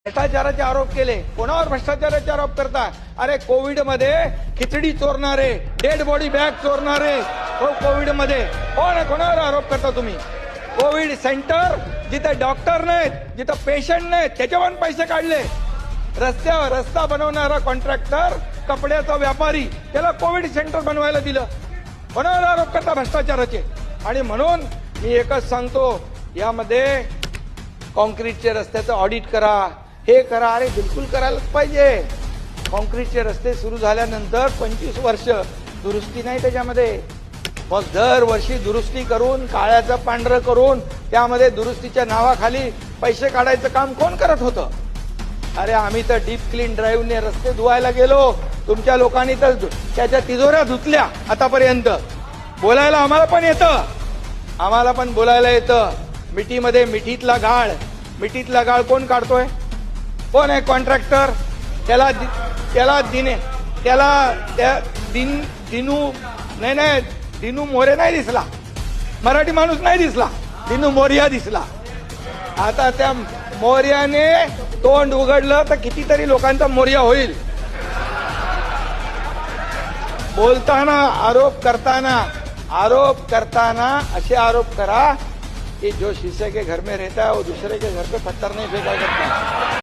भ्रष्टाचाराचे आरोप केले. कोणावर भ्रष्टाचाराचे आरोप करता? अरे कोविडमध्ये खिचडी चोरणारे, डेड बॉडी बॅग चोरणारे, कोविडमध्ये कोणावर आरोप करता तुम्ही? कोविड सेंटर जिथे डॉक्टर नाहीत, जिथे पेशंट नाहीत, त्याच्यावर पैसे काढले. रस्त्यावर रस्ता बनवणारा कॉन्ट्रॅक्टर, कपड्याचा व्यापारी, त्याला कोविड सेंटर बनवायला दिलं. कोणावर आरोप करता भ्रष्टाचाराचे? आणि म्हणून मी एकच सांगतो, यामध्ये कॉन्क्रीटचे रस्त्याचं ऑडिट करा, हे करा. अरे बिलकुल करायलाच पाहिजे. कॉन्क्रीटचे रस्ते सुरू झाल्यानंतर 25 वर्ष दुरुस्ती नाही त्याच्यामध्ये. मग दरवर्षी दुरुस्ती करून, काळ्याचं पांढरं करून, त्यामध्ये दुरुस्तीच्या नावाखाली पैसे काढायचं काम कोण करत होतं? अरे आम्ही तर डीप क्लीन ड्राईव्हने रस्ते धुवायला गेलो. तुमच्या लोकांनी तर त्याच्या तिजोऱ्या धुतल्या आतापर्यंत. बोलायला आम्हाला पण येतं, आम्हाला पण बोलायला येतं. मिठीमध्ये मिठीतला मिठीतला गाळ कोण काढतोय? कोण आहे कॉन्ट्रॅक्टर? दिनू मोरे नाही दिसला, मराठी माणूस नाही दिसला, दिनू मोरिया दिसला. आता त्या मोर्याने तोंड उघडलं तर कितीतरी लोकांचा मोर्या होईल. बोलताना आरोप करताना असे आरोप करा कि जो शीशे के घर में रहता है वो दूसरे के घर पे पत्थर नहीं फेंका करता.